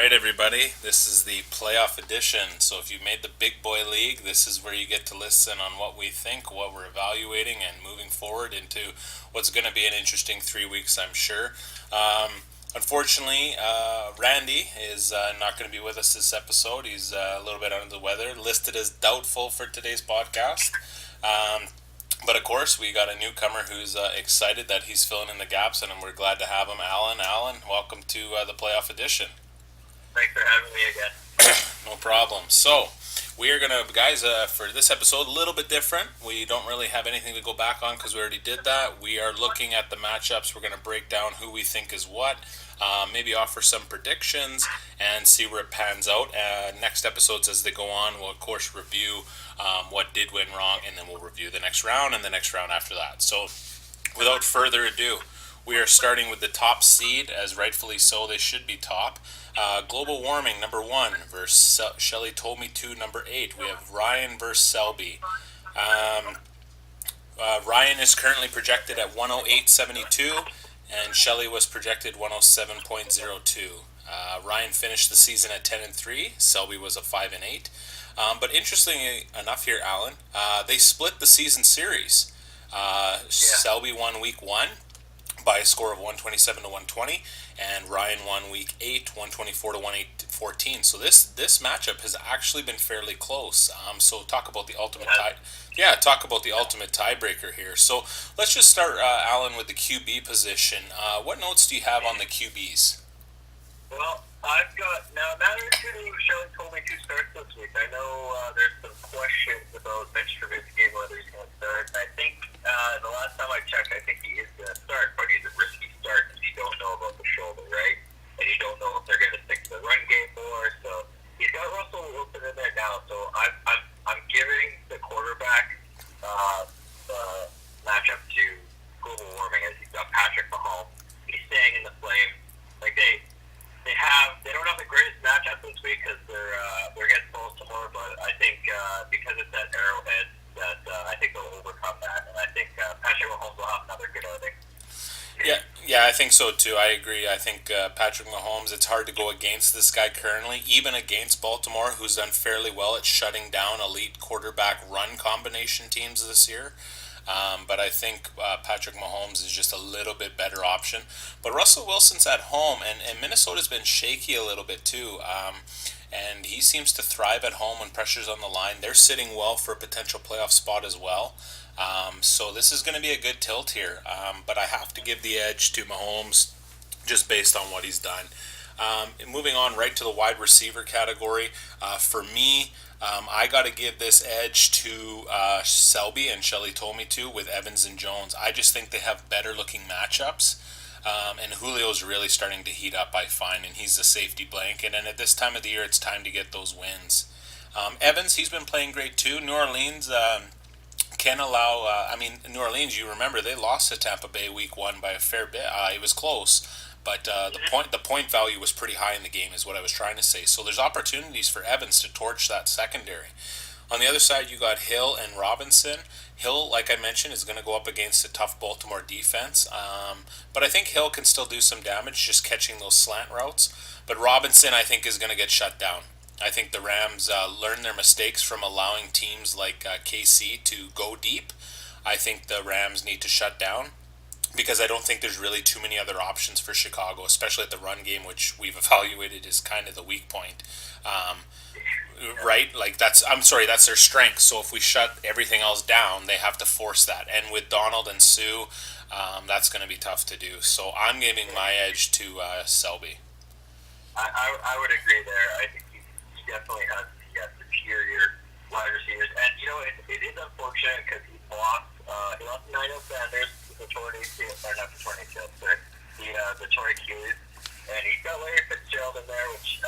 right, everybody. This is the playoff edition. So if you made the big boy league, this is where you get to listen on what we think, what we're evaluating, and moving forward into what's going to be an interesting 3 weeks, I'm sure. Unfortunately, Randy is not going to be with us this episode. He's a little bit under the weather, listed as doubtful for today's podcast. But of course, we got a newcomer who's excited that he's filling in the gaps, and we're glad to have him. Alan, welcome to the playoff edition. Thanks for having me again. No problem. So, we are going to, guys, for this episode, a little bit different. We don't really have anything to go back on because we already did that. We are looking at the matchups. We're going to break down who we think is what, maybe offer some predictions, and see where it pans out. Next episodes as they go on, we'll, of course, review what did win wrong, and then we'll review the next round and the next round after that. So, without further ado, we are starting with the top seed, as rightfully so they should be top. Global warming, number 1, versus Shelley Told Me To, number 8. We have Ryan versus Selby. Ryan is currently projected at 108.72, and Shelley was projected 107.02. Ryan finished the season at 10-3. Selby was a 5-8. But interestingly enough here, Alan, they split the season series. Selby won week 1 by a score of 127 to 120, and Ryan won week 8, 124 to 114. So this matchup has actually been fairly close. So talk about the ultimate ultimate tiebreaker here. So let's just start, Alan, with the QB position. What notes do you have on the QBs? Well, I've got now. Matter of who Shelley Told Me To start this week. I know there's some questions about Mitch Trubisky, whether he's going to start. I think the last time I checked, I think he is going to start, but he's a risky start because you don't know about the shoulder, right? And you don't know if they're going to stick to the run game more. So he's got Russell Wilson in there now. So I'm giving the quarterback the matchup to global warming as he's got Patrick Mahomes. He's staying in the flame. Like they don't have the greatest matchup this week because they're against Baltimore, but I think because it's at Arrowhead that I think they'll overcome that, and I think Patrick Mahomes will have another good outing. Yeah, I think so too. I agree. I think Patrick Mahomes, it's hard to go against this guy currently, even against Baltimore, who's done fairly well at shutting down elite quarterback run combination teams this year. But I think Patrick Mahomes is just a little bit better option. But Russell Wilson's at home, and Minnesota's been shaky a little bit too. And he seems to thrive at home when pressure's on the line. They're sitting well for a potential playoff spot as well. So this is going to be a good tilt here. But I have to give the edge to Mahomes just based on what he's done. Moving on right to the wide receiver category. For me, I got to give this edge to Selby, and Shelley Told Me To, with Evans and Jones. I just think they have better looking matchups. And Julio's really starting to heat up, I find, and he's the safety blanket. And at this time of the year, it's time to get those wins. Evans, he's been playing great too. New Orleans can allow. New Orleans, you remember, they lost to Tampa Bay week 1 by a fair bit. It was close, but the point value was pretty high in the game, is what I was trying to say. So there's opportunities for Evans to torch that secondary. On the other side, you got Hill and Robinson. Hill, like I mentioned, is going to go up against a tough Baltimore defense. But I think Hill can still do some damage just catching those slant routes. But Robinson, I think, is going to get shut down. I think the Rams learned their mistakes from allowing teams like KC to go deep. I think the Rams need to shut down, because I don't think there's really too many other options for Chicago, especially at the run game, which we've evaluated as kind of the weak point. Right? Like that's their strength. So if we shut everything else down, they have to force that. And with Donald and Sue, that's going to be tough to do. So I'm giving my edge to Selby. I would agree there. I think he definitely has superior wide receivers. And, it is unfortunate because he lost Nino Sanders, the torn ACL, or not the torn ACL, sorry, the torn Achilles. And he's got Larry Fitzgerald in there, which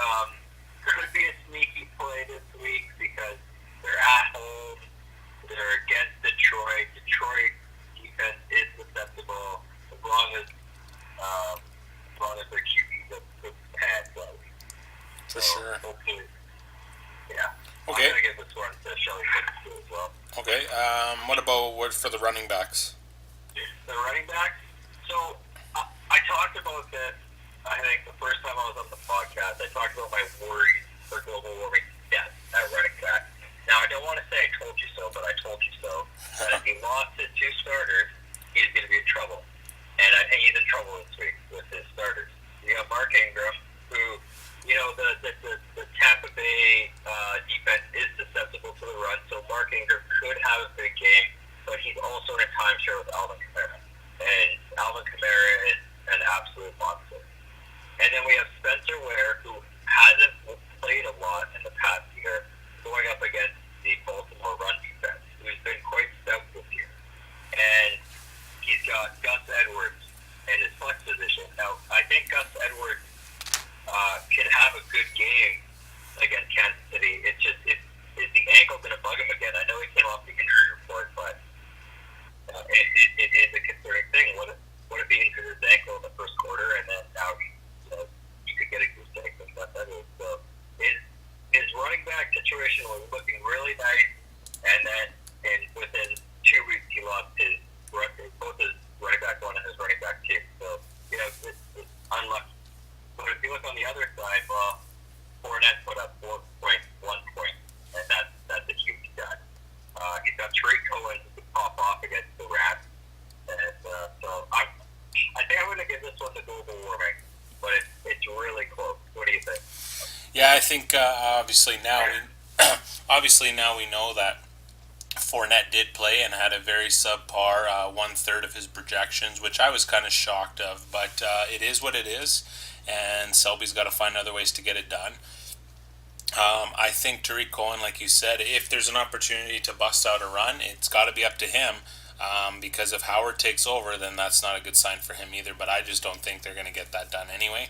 could be a sneaky play this week because they're at home, they're against Detroit. Detroit defense is susceptible as long as their QB puts pads out. For sure. Hopefully, yeah. Okay. I'm going to give this one to Shelley as well. Okay. What for the running backs? The running backs. So I talked about this. I think the first time I was on the podcast, I talked about about my worries for global warming death at running back. Now, I don't want to say I told you so, but I told you so. That if he lost his two starters, he's going to be in trouble. And I think he's in trouble this week with his starters. You got Mark Ingram, who, the Tampa Bay defense is susceptible to the run, so Mark Ingram could have a big game, but he's also in a timeshare with Alvin Kamara. And Alvin Kamara is an absolute monster. And then we have Spencer Ware, who hasn't played a lot in the past year, going up against the Baltimore run defense, who's been quite stout this year. And he's got Gus Edwards in his flex position. Now, I think Gus Edwards can have a good game against Kansas City. It's just, is the ankle going to bug him again? I know he came off the injury report, but it is a concerning thing. What if he injured his ankle in the first quarter, and then now he could get a goose egg from Gus Edwards? So his running back situation was looking really nice, and then within 2 weeks he lost both his running back one and his running back two. So it's unlucky. But if you look on the other side, well, Fournette put up 4.1 points, and that's a huge stat. He's got Tariq Cohen who can pop off against the Rams, and so I think I'm going to give this one to global warming, but it's really close. What do you think? Yeah, I think obviously now we know that Fournette did play and had a very subpar 1/3 of his projections, which I was kind of shocked of. But it is what it is, and Selby's got to find other ways to get it done. I think Tariq Cohen, like you said, if there's an opportunity to bust out a run, it's got to be up to him. Because if Howard takes over, then that's not a good sign for him either. But I just don't think they're going to get that done anyway.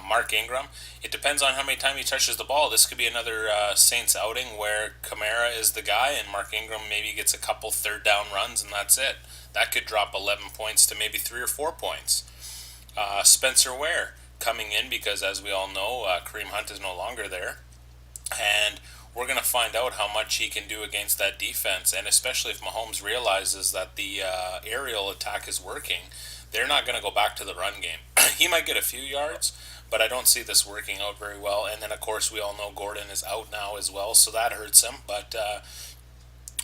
Mark Ingram, it depends on how many times he touches the ball. This could be another Saints outing where Kamara is the guy and Mark Ingram maybe gets a couple third down runs and that's it. That could drop 11 points to maybe 3 or 4 points. Spencer Ware coming in because, as we all know, Kareem Hunt is no longer there. And we're going to find out how much he can do against that defense, and especially if Mahomes realizes that the aerial attack is working, they're not going to go back to the run game. He might get a few yards, but I don't see this working out very well. And then, of course, we all know Gordon is out now as well, so that hurts him. But,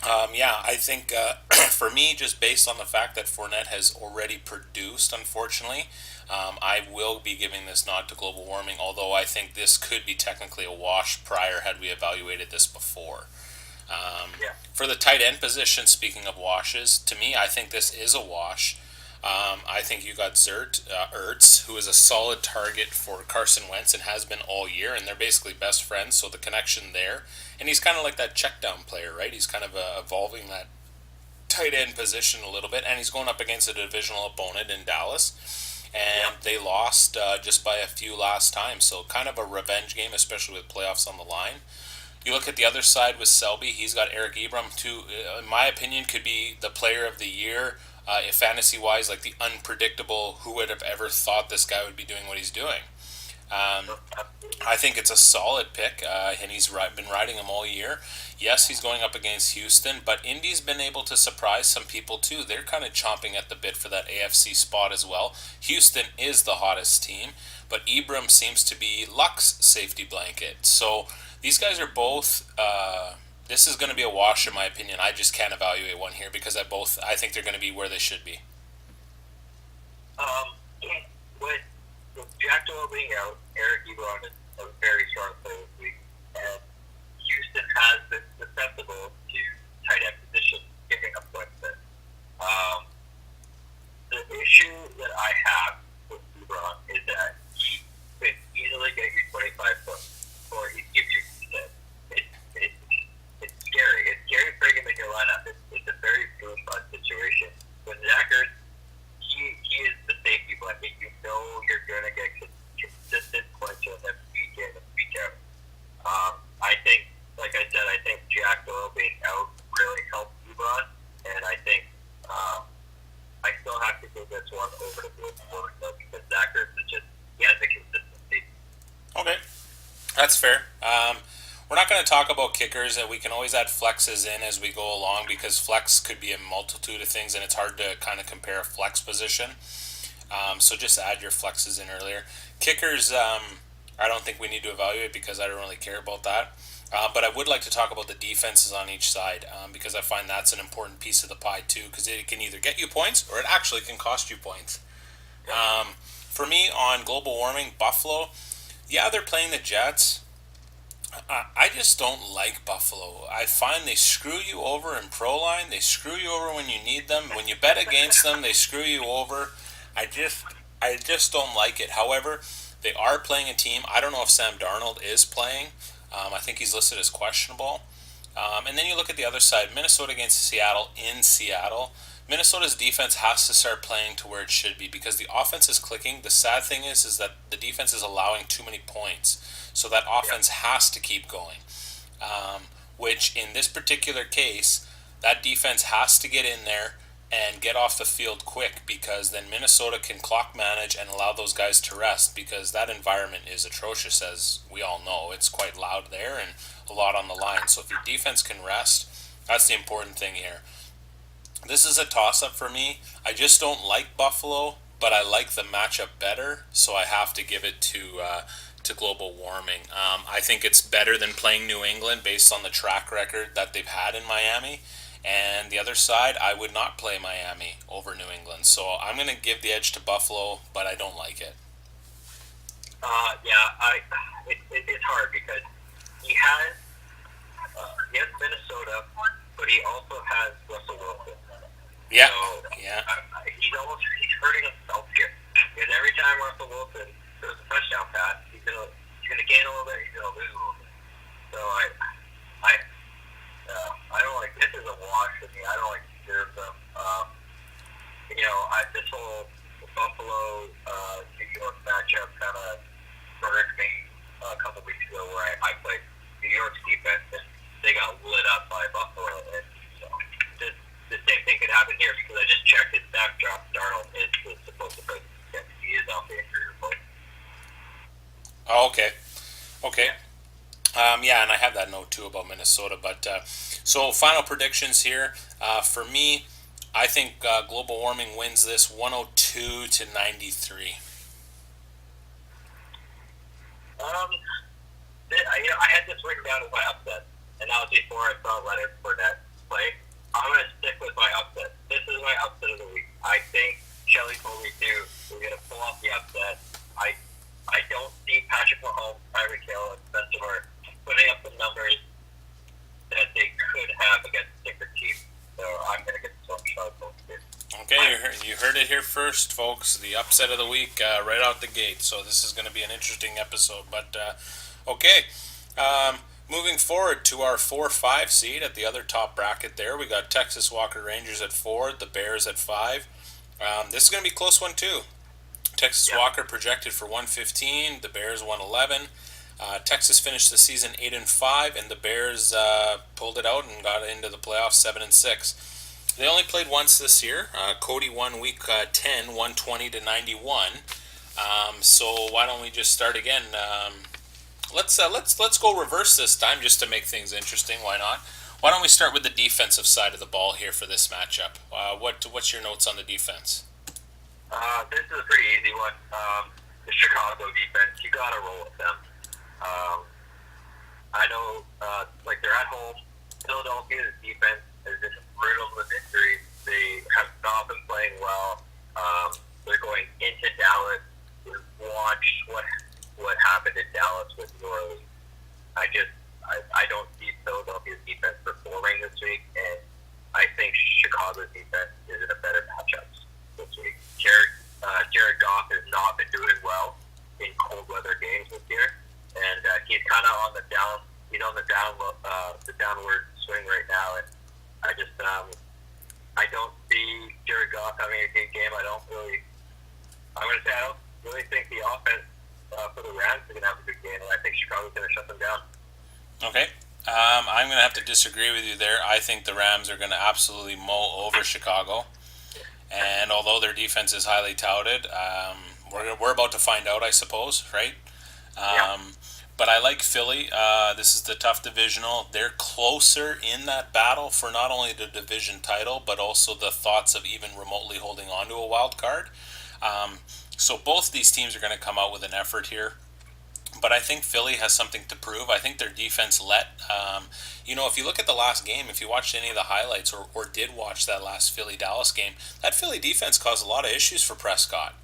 I think for me, just based on the fact that Fournette has already produced, unfortunately, I will be giving this nod to global warming, although I think this could be technically a wash prior had we evaluated this before. For the tight end position, speaking of washes, to me, I think this is a wash. I think you got Ertz, who is a solid target for Carson Wentz and has been all year, and they're basically best friends, so the connection there. And he's kind of like that check down player, right? He's kind of evolving that tight end position a little bit, and he's going up against a divisional opponent in Dallas. And they lost just by a few last time, so kind of a revenge game, especially with playoffs on the line. You look at the other side with Selby, he's got Eric Ebram, who, in my opinion, could be the player of the year, if fantasy-wise, like the unpredictable, who would have ever thought this guy would be doing what he's doing. I think it's a solid pick, and he's been riding him all year. Yes, he's going up against Houston, but Indy's been able to surprise some people too. They're kind of chomping at the bit for that AFC spot as well. Houston is the hottest team, but Ebram seems to be Luck's safety blanket. So these guys are both... this is going to be a wash in my opinion. I just can't evaluate one here because I think they're going to be where they should be. With Jack Doyle being out, Eric Ebron is a very strong player this week, and Houston has been susceptible to tight end position giving up points there. The issue that I have with Ebron is that he could easily get you 25 points, or he gives you 10. It's scary. It's scary for him in your lineup. It's a very boom bust situation. With Zach Ertz, he is the safety blanket. You know you're going to get consistent points on him week in and week out. I think, like I said, I think Jack Doyle being out really helped Ebron, and I think I still have to give this one over to Blue Forward, though, because Zach Ertz is just, he has the consistency. Okay, that's fair. We're not going to talk about kickers. We can always add flexes in as we go along because flex could be a multitude of things, and it's hard to kind of compare a flex position. So just add your flexes in earlier. Kickers, I don't think we need to evaluate because I don't really care about that. But I would like to talk about the defenses on each side because I find that's an important piece of the pie too because it can either get you points or it actually can cost you points. For me, on global warming, Buffalo, yeah, they're playing the Jets. I just don't like Buffalo. I find they screw you over in pro line. They screw you over when you need them. When you bet against them, they screw you over. I just, I just don't like it. However, they are playing a team. I don't know if Sam Darnold is playing. I think he's listed as questionable. And then you look at the other side, Minnesota against Seattle in Seattle. Minnesota's defense has to start playing to where it should be because the offense is clicking. The sad thing is that the defense is allowing too many points. So that offense has to keep going. Which in this particular case, that defense has to get in there and get off the field quick because then Minnesota can clock manage and allow those guys to rest because that environment is atrocious, as we all know. It's quite loud there and a lot on the line. So if your defense can rest, that's the important thing here. This is a toss-up for me. I just don't like Buffalo, but I like the matchup better, so I have to give it to global warming. I think it's better than playing New England based on the track record that they've had in Miami. And the other side, I would not play Miami over New England. So I'm going to give the edge to Buffalo, but I don't like it. It's hard because he has Minnesota, but he also has Russell Wilson. Yeah, So yeah. he's hurting himself here because every time Russell Wilson throws a touchdown pass, he's gonna gain a little bit, he's gonna lose a little bit. So I don't like this is a wash for me. I don't like either of them. This whole Buffalo New York matchup kind of burned me a couple weeks ago where I played New York's defense and they got lit up by Buffalo. And so the same thing could happen here because I just checked his snap drop. Darnold is supposed to play. He is off the injury report. Oh, okay. Okay. Yeah, and I have that note too about Minnesota. But so final predictions here. For me, I think global warming wins this 102 to 93. I had this written down as my upset, and that was before I saw Leonard Fournette play. I'm going to stick with my upset. This is my upset of the week. I think Shelley told me to. We're going to pull off the upset. I don't see Patrick Mahomes, Tyreek Hill, and Spencer Ware putting up the numbers that they could have against a different team. So I'm going to get some shot of this. Okay, you heard it here first, folks. The upset of the week right out the gate. So this is going to be an interesting episode. But okay, moving forward to our 4-5 seed at the other top bracket there, we got Texas Walker Rangers at 4, the Bears at 5. This is going to be a close one too. Texas Walker projected for 115, the Bears 111. Texas finished the season 8-5, and the Bears pulled it out and got into the playoffs 7-6. They only played once this year. Cody won week 10, 120 to 91. So why don't we just start again? Let's go reverse this time just to make things interesting. Why not? Why don't we start with the defensive side of the ball here for this matchup? What's your notes on the defense? This is a pretty easy one. The Chicago defense, you got to roll with them. I know, they're at home. Philadelphia's defense is just riddled with injuries. They have not been playing well. They're going into Dallas. Watch what happened in Dallas with New Orleans. I don't see Philadelphia's defense performing this week, and I think Chicago's defense is in a better matchup this week. Jared Goff has not been doing well in cold weather games this year, and he's kind of on the down. He's on the downward swing right now, and I don't see Jared Goff having a good game. I'm going to say I don't really think the offense for the Rams is going to have a good game, and I think Chicago's going to shut them down. Okay. I'm going to have to disagree with you there. I think the Rams are going to absolutely mow over Chicago. And although their defense is highly touted, we're about to find out, I suppose, right? But I like Philly. This is the tough divisional. They're closer in that battle for not only the division title, but also the thoughts of even remotely holding on to a wild card. So both these teams are going to come out with an effort here. but I think Philly has something to prove. I think their defense if you look at the last game, if you watched any of the highlights or did watch that last Philly Dallas game, that Philly defense caused a lot of issues for Prescott.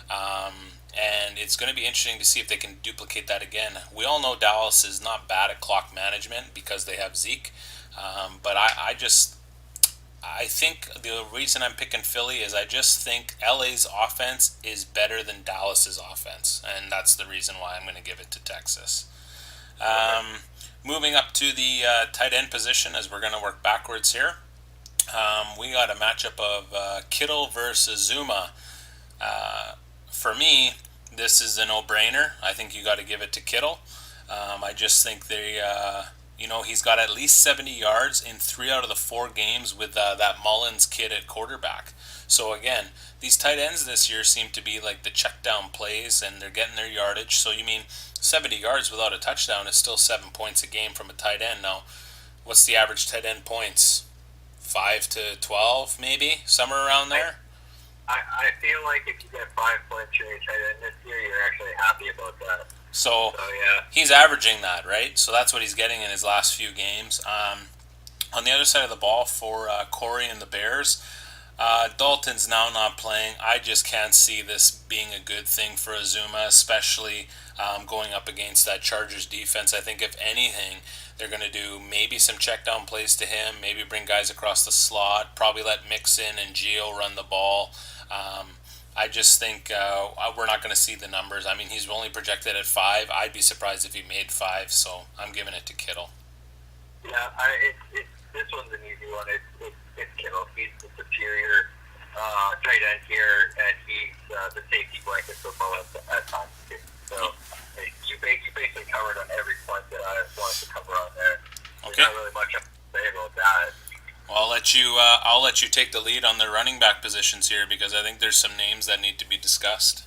Um, and it's going to be interesting to see if they can duplicate that again. We all know Dallas is not bad at clock management because they have Zeke. But I think the reason I'm picking Philly is I just think LA's offense is better than Dallas's offense, and that's the reason why I'm going to give it to Texas. Um, Moving up to the tight end position, as we're going to work backwards here, we got a matchup of Kittle versus Zuma. For me, this is a no-brainer. I think you got to give it to Kittle. I just think he's got at least 70 yards in 3 out of the 4 games with that Mullins kid at quarterback. So again, these tight ends this year seem to be like the check down plays, and they're getting their yardage. So you mean 70 yards without a touchdown is still 7 points a game from a tight end. Now, what's the average tight end points? 5 to 12, maybe somewhere around there. I feel like if you get 5 points from your tight end this year, you're actually happy about that. So yeah, he's averaging that, right? So that's what he's getting in his last few games. On the other side of the ball for Corey and the Bears, Dalton's now not playing. I just can't see this being a good thing for Azuma, especially going up against that Chargers defense. I think if anything, they're going to do maybe some check down plays to him, maybe bring guys across the slot, probably let Mixon and Gio run the ball. I just think we're not going to see the numbers. I mean, he's only projected at 5. I'd be surprised if he made 5, so I'm giving it to Kittle. Yeah, this one's an easy one. It's Kittle. He's the superior tight end here, and he's the safety blanket for Mullins at times too. So you basically covered on every point that I wanted to cover on there. There's Okay. not really much to say about that. Well, I'll let you take the lead on the running back positions here because I think there's some names that need to be discussed.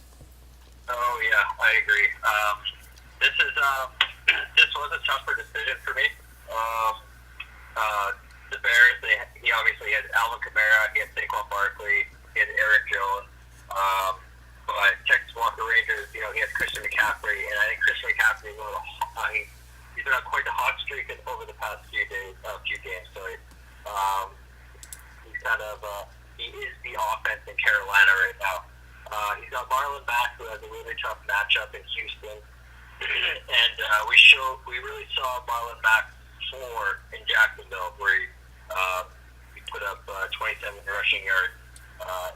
Oh yeah, I agree. This was a tougher decision for me. The Bears, he obviously had Alvin Kamara, he had Saquon Barkley, he had Aaron Jones. But Texas Walker Rangers, he has Christian McCaffrey, and I think Christian McCaffrey is he's been on quite the hot streak over the past few games. So he's kind of he is the offense in Carolina right now. He's got Marlon Mack, who has a really tough matchup in Houston, and we really saw Marlon Mack in Jacksonville, where he put up 27 rushing yards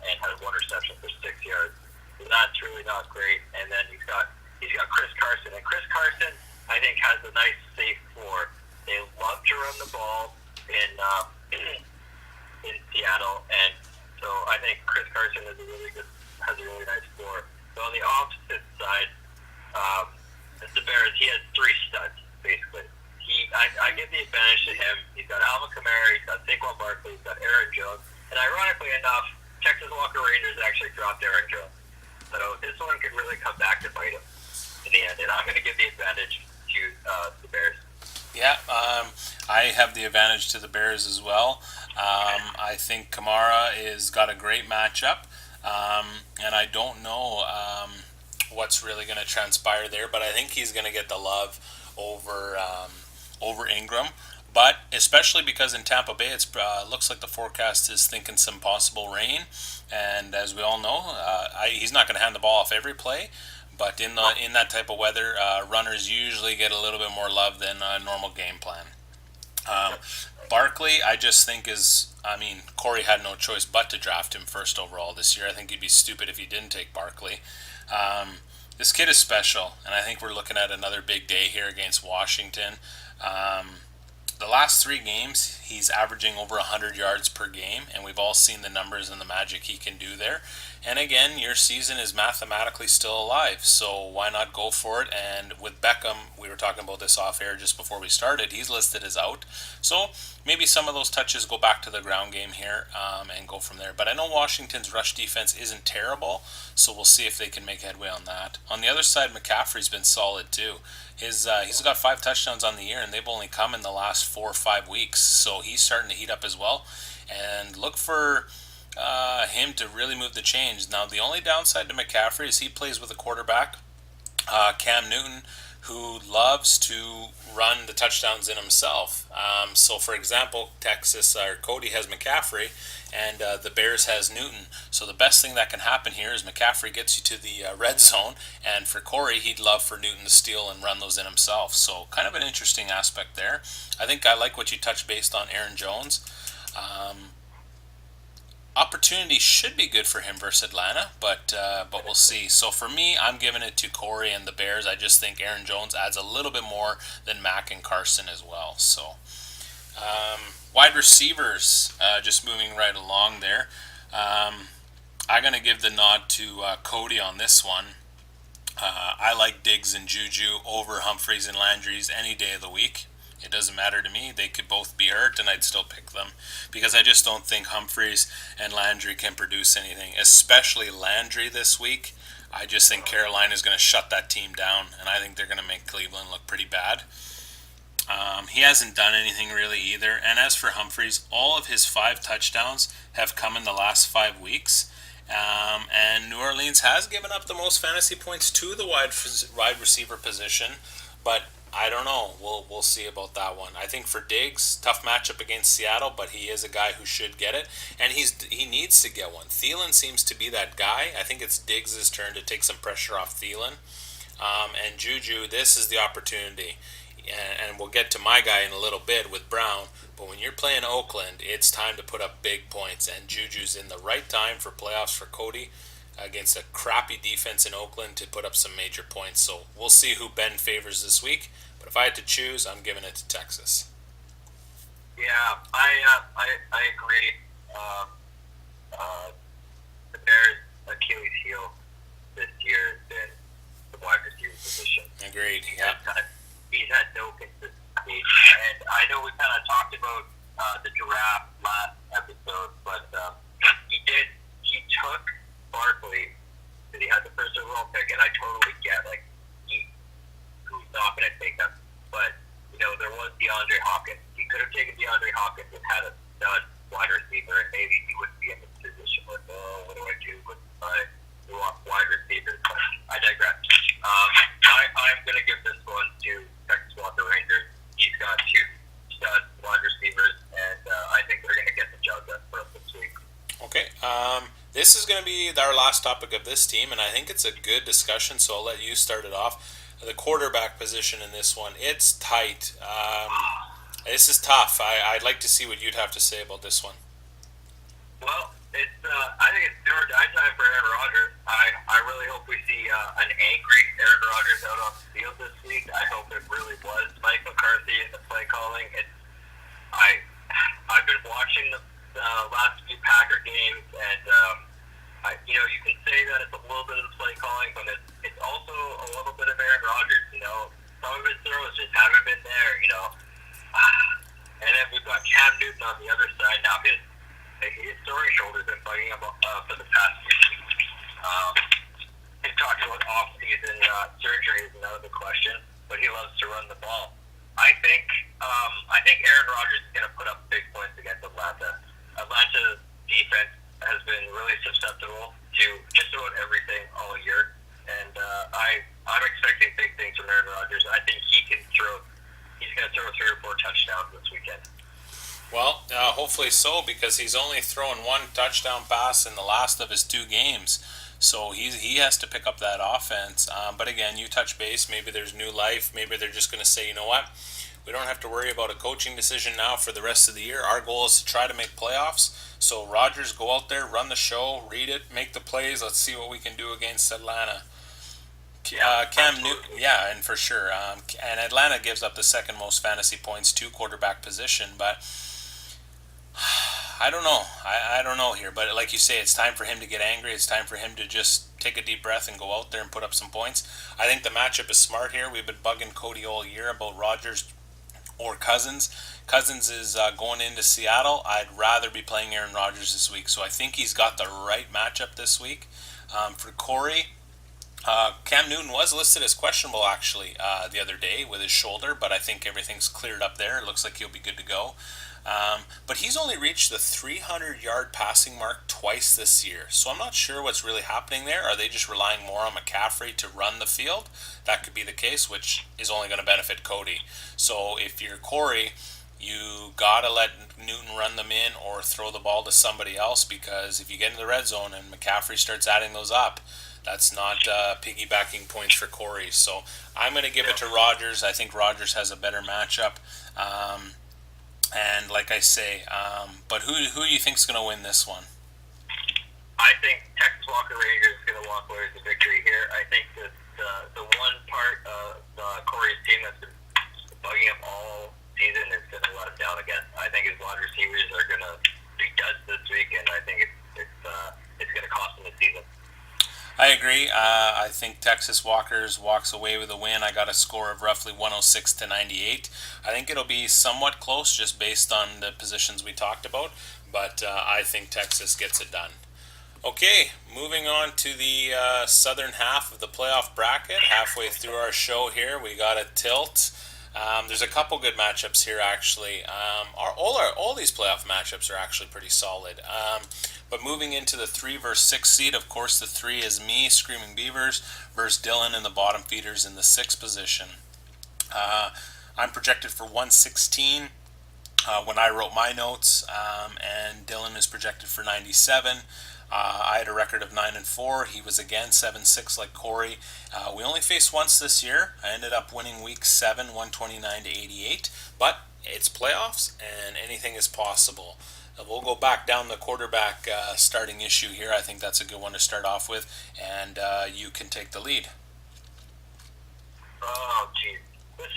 and had 1 reception for 6 yards. So that's really not great. And then he's got Chris Carson, and Chris Carson I think has a nice safe floor. They love to run the ball in Seattle, and so I think Chris Carson has a really nice floor. So on the opposite side, the Bears, he has 3 studs basically. I give the advantage to him. He's got Alvin Kamara, he's got Saquon Barkley, he's got Aaron Jones, and ironically enough, Texas Walker Rangers actually dropped Aaron Jones. So this one could really come back to bite him in the end, and I'm going to give the advantage to the Bears. Yeah, I have the advantage to the Bears as well. I think Kamara is got a great matchup, and I don't know what's really going to transpire there, but I think he's going to get the love over Ingram. But especially because in Tampa Bay, it looks like the forecast is thinking some possible rain, and as we all know, he's not going to hand the ball off every play. But in that type of weather, runners usually get a little bit more love than a normal game plan. Barkley, I just think Corey had no choice but to draft him first overall this year. I think he'd be stupid if he didn't take Barkley. This kid is special, and I think we're looking at another big day here against Washington. The last 3 games, he's averaging over 100 yards per game, and we've all seen the numbers and the magic he can do there. And again, your season is mathematically still alive, so why not go for it? And with Beckham, we were talking about this off air just before we started, he's listed as out. So maybe some of those touches go back to the ground game here and go from there. But I know Washington's rush defense isn't terrible, so we'll see if they can make headway on that. On the other side, McCaffrey's been solid too. He's got 5 touchdowns on the year, and they've only come in the last 4 or 5 weeks. So he's starting to heat up as well. And look for him to really move the chains. Now, the only downside to McCaffrey is he plays with a quarterback, Cam Newton, who loves to run the touchdowns in himself. So, for example, Texas or Cody has McCaffrey, and the Bears has Newton. So the best thing that can happen here is McCaffrey gets you to the red zone, and for Corey, he'd love for Newton to steal and run those in himself. So kind of an interesting aspect there. I think I like what you touched based on Aaron Jones. Um, Opportunity should be good for him versus Atlanta, but we'll see. So for me, I'm giving it to Corey and the Bears. I just think Aaron Jones adds a little bit more than Mack and Carson as well. So wide receivers, just moving right along there. I'm going to give the nod to Cody on this one. I like Diggs and Juju over Humphreys and Landry's any day of the week. It doesn't matter to me. They could both be hurt, and I'd still pick them because I just don't think Humphreys and Landry can produce anything, especially Landry this week. I just think Carolina is going to shut that team down, and I think they're going to make Cleveland look pretty bad. He hasn't done anything really either. And as for Humphreys, all of his 5 touchdowns have come in the last 5 weeks. And New Orleans has given up the most fantasy points to the wide receiver position, but I don't know. We'll see about that one. I think for Diggs, tough matchup against Seattle, but he is a guy who should get it, and he needs to get one. Thielen seems to be that guy. I think it's Diggs' turn to take some pressure off Thielen. And Juju, this is the opportunity. And we'll get to my guy in a little bit with Brown, but when you're playing Oakland, it's time to put up big points, and Juju's in the right time for playoffs for Cody against a crappy defense in Oakland to put up some major points. So we'll see who Ben favors this week, but if I had to choose, I'm giving it to Texas. Yeah, I agree. The Bears' Achilles heel this year has been the wide receiver position. Agreed. Yeah. He's had no consistency, and I know we kind of talked about the draft last episode, but he took Barkley because he had the first overall pick, and I totally get who's not going to take him, but there was DeAndre Hopkins. He could have taken DeAndre Hopkins and had a stud wide receiver, and maybe he wouldn't be in this position with what do I do with wide receivers? But I digress. I'm going to give this one to Texas Walker Rangers. He's got 2 stud wide receivers, and I think they're going to get the job done for us this week. Okay. This is going to be our last topic of this team, and I think it's a good discussion, so I'll let you start it off. The quarterback position in this one, it's tight. This is tough. I'd like to see what you'd have to say about this one. Well, I think it's do or die time for Aaron Rodgers. I really hope we see an angry Aaron Rodgers out on the field this week. I hope it really was Mike McCarthy in the play calling. I've been watching the last few Packer games, and you can say that it's a little bit of the play calling, but it's also a little bit of Aaron Rodgers. Some of his throws just haven't been there. And then we've got Cam Newton on the other side. Now his story shoulder's been bugging him for the past few weeks. He talked about off-season surgery is another question, but he loves to run the ball. I think Aaron Rodgers is going to put up big points against Atlanta. Atlanta's defense has been really susceptible to just about everything all year, and I'm expecting big things from Aaron Rodgers. I think he's going to throw 3 or 4 touchdowns this weekend. Well, hopefully so, because he's only thrown 1 touchdown pass in the last of his 2 games. So he has to pick up that offense. But again, you touch base. Maybe there's new life. Maybe they're just going to say, you know what? We don't have to worry about a coaching decision now for the rest of the year. Our goal is to try to make playoffs. So Rodgers, go out there, run the show, read it, make the plays. Let's see what we can do against Atlanta. Cam Newton, yeah, and for sure. And Atlanta gives up the second most fantasy points to quarterback position, but I don't know. I don't know here, but like you say, it's time for him to get angry. It's time for him to just take a deep breath and go out there and put up some points. I think the matchup is smart here. We've been bugging Cody all year about Rodgers or Cousins. Cousins is going into Seattle. I'd rather be playing Aaron Rodgers this week, so I think he's got the right matchup this week. For Corey, Cam Newton was listed as questionable actually the other day with his shoulder, but I think everything's cleared up there. It looks like he'll be good to go. But he's only reached the 300-yard passing mark twice this year, so I'm not sure what's really happening there. Are they just relying more on McCaffrey to run the field? That could be the case, which is only going to benefit Cody. So if you're Corey, you gotta let Newton run them in or throw the ball to somebody else, because if you get into the red zone and McCaffrey starts adding those up, that's not piggybacking points for Corey. So I'm going to give it to Rodgers. I think Rodgers has a better matchup. Um, and like I say, but who do you think is going to win this one? I think Texas Walker Rangers is going to walk away with the victory here. I think that the one part of Corey's team that's been bugging him all season is going to let him down again. I think his wide receivers are going to be duds this week, and I think it's going to cost him the season. I agree. I think Texas Walkers walks away with a win. I got a score of roughly 106 to 98. I think it'll be somewhat close just based on the positions we talked about, but I think Texas gets it done. Okay, moving on to the southern half of the playoff bracket. Halfway through our show here, we got a tilt. There's a couple good matchups here, actually. All these playoff matchups are actually pretty solid. But moving into the 3 versus 6 seed, of course, the 3 is me, Screaming Beavers, versus Dylan and the bottom feeders in the 6th position. I'm projected for 116 when I wrote my notes, and Dylan is projected for 97. I had a record of 9-4. He was again 7-6 like Corey. We only faced once this year. I ended up winning week 7, 129 to 88. But it's playoffs, and anything is possible. We'll go back down the quarterback starting issue here. I think that's a good one to start off with, and you can take the lead. Oh, geez. This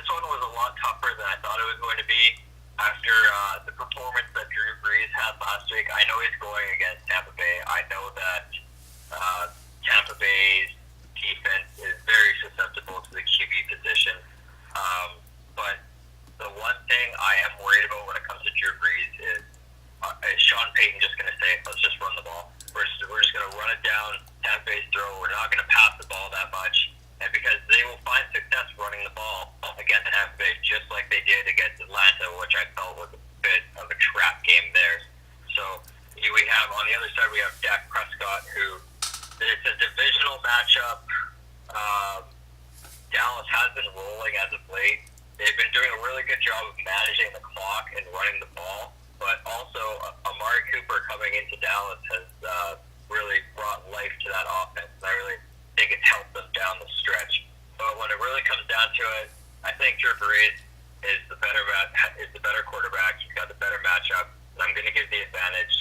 one was a lot tougher than I thought it was going to be. After the performance that Drew Brees had last week, I know he's going against Tampa Bay. I know that Tampa Bay's defense is very susceptible to the QB position. But the one thing I am worried about when it comes to Drew Brees is Sean Payton just going to say, let's just run the ball. We're just going to run it down Tampa Bay's throat. We're not going to pass the ball that much. And because they will find success running the ball against Tampa Bay, just like they did against Atlanta, which I felt was a bit of a trap game there. So we have, on the other side, we have Dak Prescott, who it's a divisional matchup. Dallas has been rolling as of late. They've been doing a really good job of managing the clock and running the ball, but also Amari Cooper coming into Dallas has really brought life to that offense. And I really think it's helped them down the stretch. But when it really comes down to it, I think Drew Brees is the better quarterback. He's got the better matchup, and I'm going to give the advantage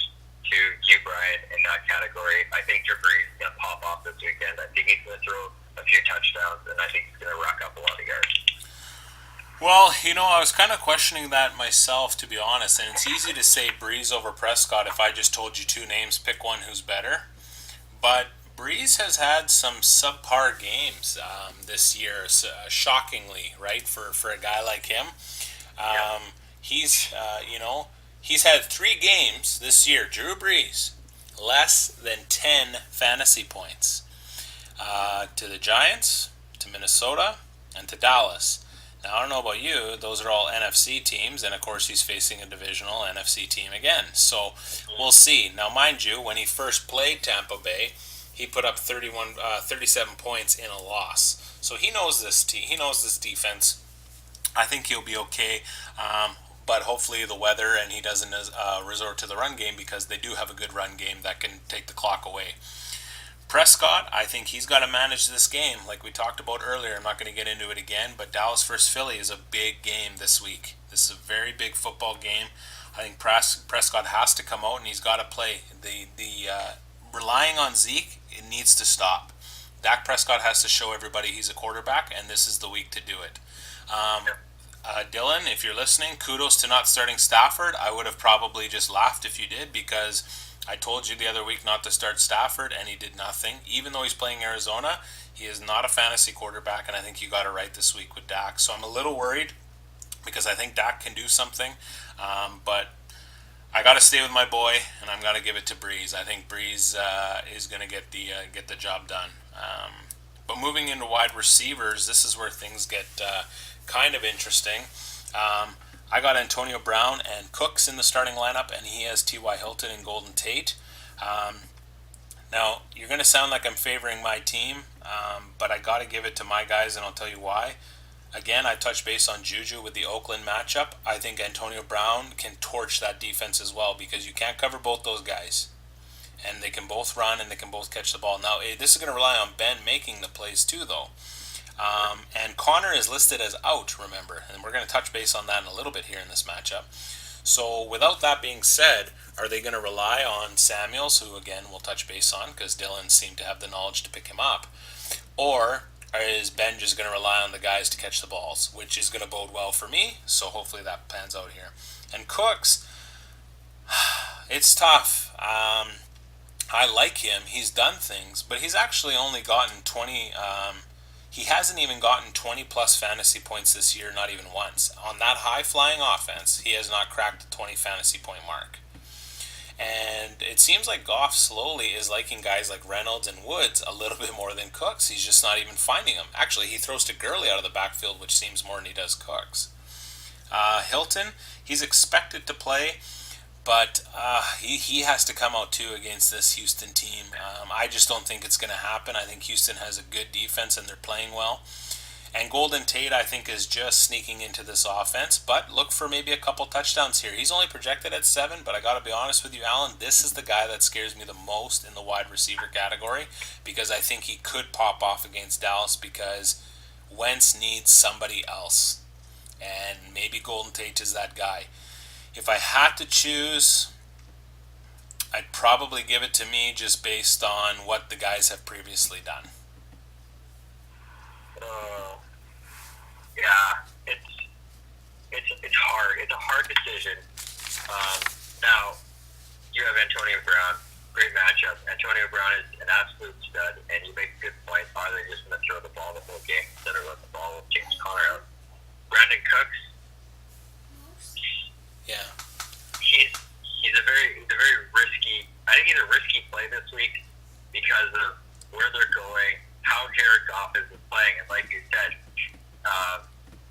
to you, Brian, in that category. I think Drew Brees is going to pop off this weekend. I think he's going to throw a few touchdowns, and I think he's going to rack up a lot of yards. Well, I was kind of questioning that myself, to be honest, and it's easy to say Breeze over Prescott if I just told you two names, pick one who's better. But Breeze has had some subpar games this year, shockingly, right? For a guy like him, he's he's had 3 games this year. Drew Brees, less than 10 fantasy points to the Giants, to Minnesota, and to Dallas. Now, I don't know about you, those are all NFC teams, and of course he's facing a divisional NFC team again. So we'll see. Now, mind you, when he first played Tampa Bay, he put up 37 points in a loss. So he knows this team. He knows this defense. I think he'll be okay. But hopefully the weather and he doesn't resort to the run game, because they do have a good run game that can take the clock away. Prescott, I think he's got to manage this game like we talked about earlier. I'm not going to get into it again, but Dallas versus Philly is a big game this week. This is a very big football game. I think Prescott has to come out and he's got to play. The relying on Zeke, it needs to stop. Dak Prescott has to show everybody he's a quarterback, and this is the week to do it. Dylan, if you're listening, kudos to not starting Stafford. I would have probably just laughed if you did, because I told you the other week not to start Stafford, and he did nothing. Even though he's playing Arizona, he is not a fantasy quarterback, and I think you got it right this week with Dak. So I'm a little worried, because I think Dak can do something, but I got to stay with my boy, and I'm going to give it to Breeze. I think Breeze is going to get the job done. But moving into wide receivers, this is where things get kind of interesting. I got Antonio Brown and Cooks in the starting lineup, and he has T.Y. Hilton and Golden Tate. Um, Now, you're going to sound like I'm favoring my team, but I got to give it to my guys, and I'll tell you why. Again, I touched base on Juju with the Oakland matchup. I think Antonio Brown can torch that defense as well because you can't cover both those guys. And they can both run and they can both catch the ball. Now, this is going to rely on Ben making the plays too, though. And Connor is listed as out, remember. And we're going to touch base on that in a little bit here in this matchup. So, without that being said, are they going to rely on Samuels, who again we'll touch base on because Dylan seemed to have the knowledge to pick him up? Or is Ben just going to rely on the guys to catch the balls, which is going to bode well for me? So, hopefully that pans out here. And Cooks, it's tough. I like him. He's done things, but he's actually only gotten 20. He hasn't even gotten 20 plus fantasy points this year, not even once. On that high flying offense, he has not cracked the 20 fantasy point mark. And it seems like Goff slowly is liking guys like Reynolds and Woods a little bit more than Cooks. He's just not even finding them. Actually, he throws to Gurley out of the backfield, which seems more than he does Cooks. Hilton, he's expected to play, but he has to come out too against this Houston team. I just don't think it's going to happen. I think Houston has a good defense and they're playing well. And Golden Tate, I think, is just sneaking into this offense. But look for maybe a couple touchdowns here. He's only projected at 7, but I got to be honest with you, Alan, this is the guy that scares me the most in the wide receiver category because I think he could pop off against Dallas because Wentz needs somebody else. And maybe Golden Tate is that guy. If I had to choose, I'd probably give it to me just based on what the guys have previously done. Yeah, it's hard. It's a hard decision. Now, you have Antonio Brown. Great matchup. Antonio Brown is an absolute stud, and you make a good point. Are they just going to throw the ball the whole game instead of let the ball with James Conner out? Brandon Cooks. Yeah. He's a very risky. I think he's a risky play this week because of where they're going, how Jared Goff is playing, and like you said,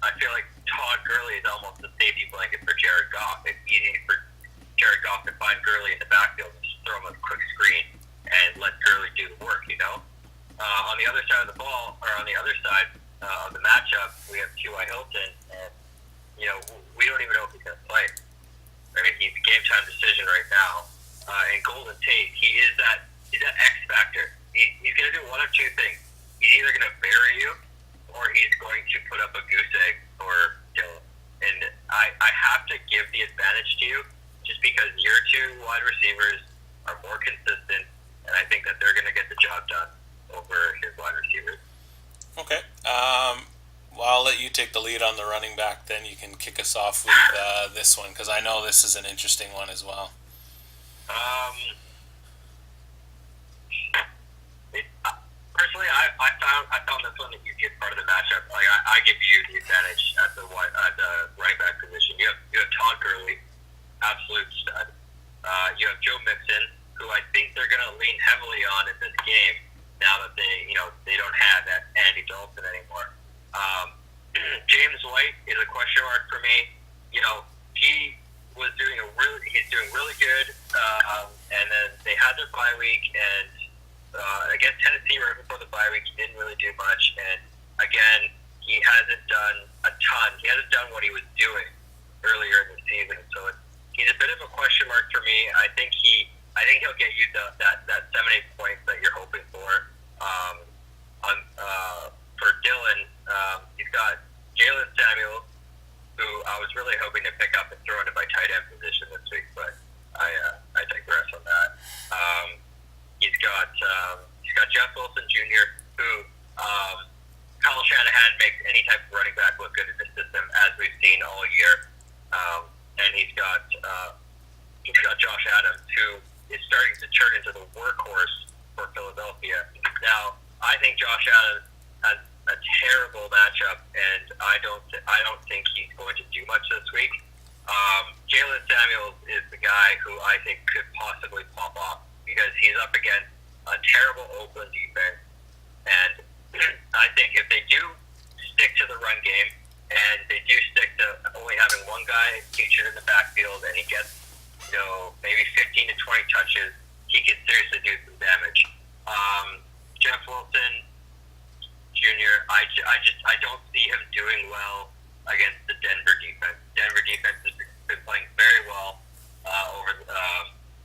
I feel like Todd Gurley is almost a safety blanket for Jared Goff. It's easy for Jared Goff to find Gurley in the backfield and just throw him a quick screen and let Gurley do the work. On the other side of the ball, or on the other side of the matchup, we have T.Y. Hilton, and we don't even know if he's going to play. I mean, he's a game time decision right now. And Golden Tate, he's that X factor. He's going to do one of two things. He's either going to bury you, or he's going to put up a goose egg for Dylan. And I have to give the advantage to you, just because your two wide receivers are more consistent, and I think that they're going to get the job done over his wide receivers. Okay. Well, I'll let you take the lead on the running back, then you can kick us off with this one, because I know this is an interesting one as well. Personally, I found this one the easiest part of the matchup. Like I give you the advantage at the running back position. You have Todd Gurley, absolute stud. You have Joe Mixon, who I think they're going to lean heavily on in this game now that they don't have that Andy Dalton anymore. James White is a question mark for me. He's doing really good, and then they had their bye week, and against Tennessee right before the bye week, he didn't really do much, and again, he hasn't done a ton. He hasn't done what he was doing earlier in the season, so he's a bit of a question mark for me. I think he'll get you that 7-8 points that you're hoping for. For Dylan, he's got Jalen Samuels, who I was really hoping to pick up and throw into my tight end position this week, but I digress on that. He's got Jeff Wilson Jr., who Kyle Shanahan makes any type of running back look good in the system, as we've seen all year. And he's got Josh Adams, who is starting to turn into the workhorse for Philadelphia. Now, I think Josh Adams has a terrible matchup, and I don't think he's going to do much this week. Jalen Samuels is the guy who I think could possibly pop off because he's up against a terrible Oakland defense. And I think if they do stick to the run game and they do stick to only having one guy featured in the backfield and he gets, maybe 15 to 20 touches, he can seriously do some damage. Jeff Wilson Jr., I don't see him doing well against the Denver defense. Denver defense has been playing very well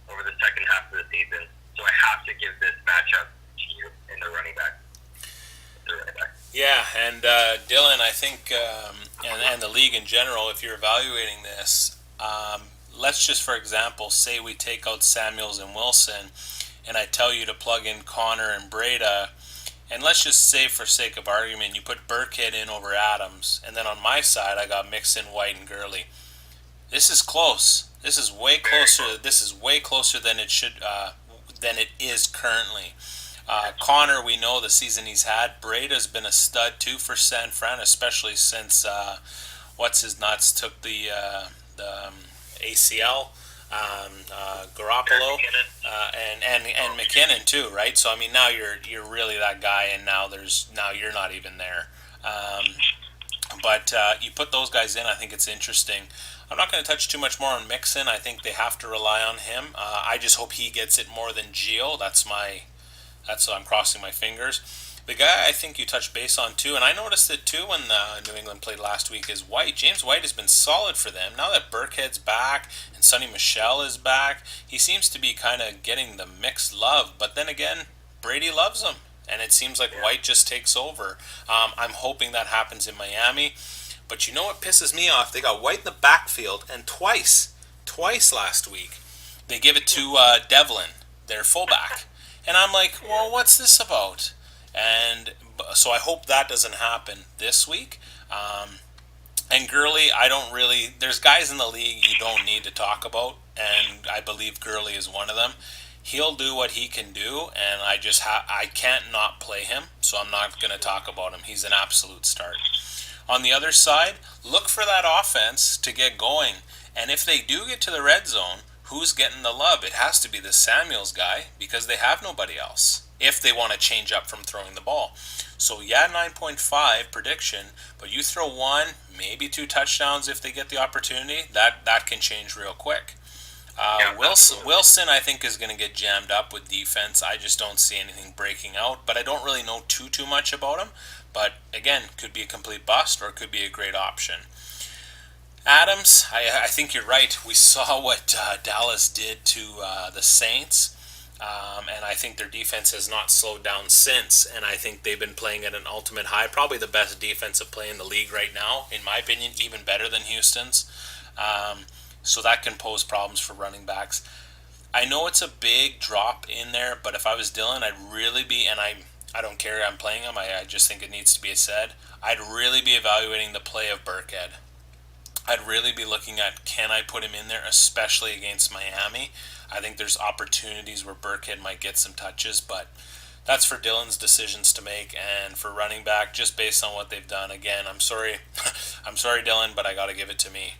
over the second half of the season. So I have to give this matchup to you in the running back. Yeah, and Dylan, I think, and the league in general, if you're evaluating this, let's just, for example, say we take out Samuels and Wilson, and I tell you to plug in Connor and Breda, and let's just say, for sake of argument, you put Burkhead in over Adams, and then on my side, I got Mixon, White, and Gurley. This is close. This is way closer. This is way closer than it should, than it is currently. Connor, we know the season he's had. Breda's been a stud too for San Fran, especially since what's his nuts took the ACL. Garoppolo and McKinnon too, right? So I mean, now you're really that guy, and now you're not even there. But you put those guys in, I think it's interesting. I'm not going to touch too much more on Mixon. I think they have to rely on him. I just hope he gets it more than Gio. That's I'm crossing my fingers. The guy I think you touched base on too, and I noticed it too when New England played last week, is White. James White has been solid for them. Now that Burkhead's back and Sonny Michel is back, he seems to be kind of getting the mixed love. But then again, Brady loves him, and it seems like White just takes over. I'm hoping that happens in Miami. But you know what pisses me off? They got White in the backfield, and twice last week, they give it to Devlin, their fullback. And I'm like, well, what's this about? And so I hope that doesn't happen this week. And Gurley, there's guys in the league you don't need to talk about, and I believe Gurley is one of them. He'll do what he can do, and I can't not play him, so I'm not going to talk about him. He's an absolute start. On the other side, look for that offense to get going, and if they do get to the red zone, who's getting the love? It has to be the Samuels guy, because they have nobody else if they want to change up from throwing the ball. So yeah, 9.5 prediction, but you throw one, maybe two touchdowns if they get the opportunity, that can change real quick. Wilson, I think, is going to get jammed up with defense. I just don't see anything breaking out, but I don't really know too much about him. But again, could be a complete bust or it could be a great option. Adams, I think you're right. We saw what Dallas did to the Saints, and I think their defense has not slowed down since, and I think they've been playing at an ultimate high, probably the best defensive play in the league right now, in my opinion, even better than Houston's. So that can pose problems for running backs. I know it's a big drop in there, but if I was Dylan, I'd really be, and I don't care, I'm playing him, I just think it needs to be said, I'd really be evaluating the play of Burkhead. I'd really be looking at, can I put him in there, especially against Miami? I think there's opportunities where Burkhead might get some touches, but that's for Dylan's decisions to make. And for running back, just based on what they've done, again, I'm sorry, Dylan, but I got to give it to me.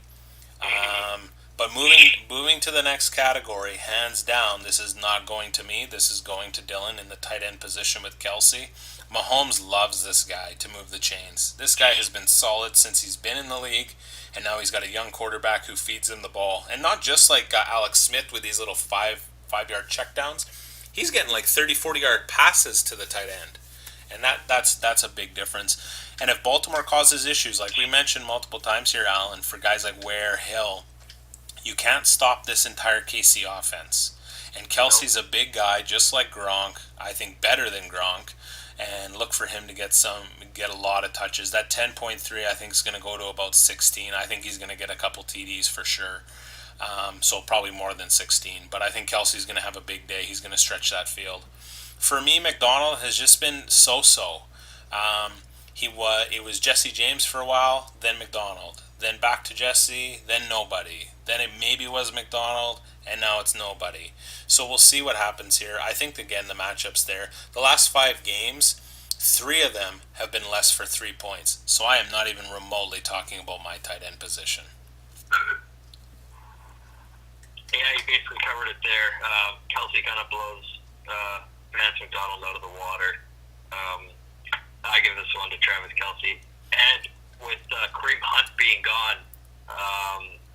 But moving to the next category, hands down, this is not going to me. This is going to Dylan in the tight end position with Kelsey. Mahomes loves this guy to move the chains. This guy has been solid since he's been in the league, and now he's got a young quarterback who feeds him the ball. And not just like Alex Smith with these little five-yard checkdowns. He's getting like 30, 40-yard passes to the tight end. And that's a big difference. And if Baltimore causes issues, like we mentioned multiple times here, Alan, for guys like Ware, Hill, you can't stop this entire KC offense. And Kelsey's a big guy, just like Gronk. I think better than Gronk. And look for him to get a lot of touches. That 10.3, I think, is going to go to about 16. I think he's going to get a couple TDs for sure. So probably more than 16. But I think Kelsey's going to have a big day. He's going to stretch that field. For me, McDonald has just been so-so. It was Jesse James for a while, then McDonald, then back to Jesse, then nobody. Then it maybe was McDonald, and now it's nobody. So we'll see what happens here. I think, again, the matchup's there. The last 5 games, 3 of them have been less for 3 points. So I am not even remotely talking about my tight end position. Yeah, you basically covered it there. Kelsey kind of blows Vance McDonald out of the water. I give this one to Travis Kelsey. And with Kareem Hunt being gone,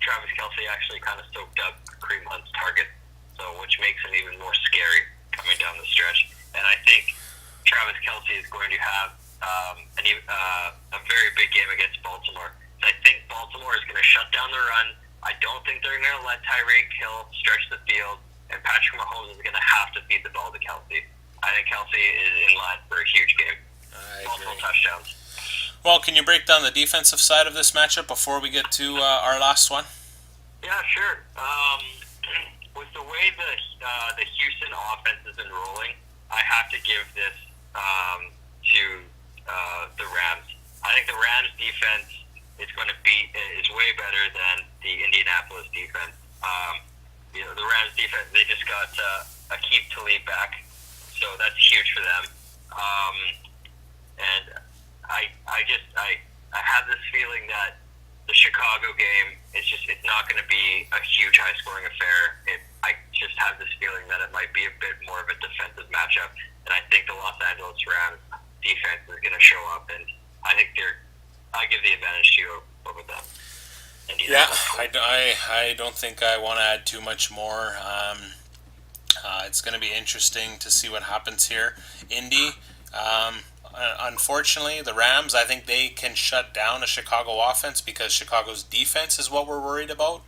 Travis Kelsey actually kind of stoked up Kareem Hunt's target, so which makes him even more scary coming down the stretch. And I think Travis Kelsey is going to have a very big game against Baltimore. I think Baltimore is going to shut down the run. I don't think they're going to let Tyreek Hill stretch the field, and Patrick Mahomes is going to have to feed the ball to Kelsey. I think Kelsey is in line for a huge game. Multiple touchdowns. Well, can you break down the defensive side of this matchup before we get to our last one? Yeah, sure. With the way the Houston offense has been rolling, I have to give this to the Rams. I think the Rams defense is way better than the Indianapolis defense. The Rams defense, they just got Aqib Talib back, so that's huge for them. And I have this feeling that the Chicago game it's not going to be a huge high scoring affair. I just have this feeling that it might be a bit more of a defensive matchup, and I think the Los Angeles Rams defense is going to show up, and I think I give the advantage to you over them. Yeah, I don't think I want to add too much more. It's going to be interesting to see what happens here. Indy, unfortunately, the Rams, I think they can shut down a Chicago offense because Chicago's defense is what we're worried about.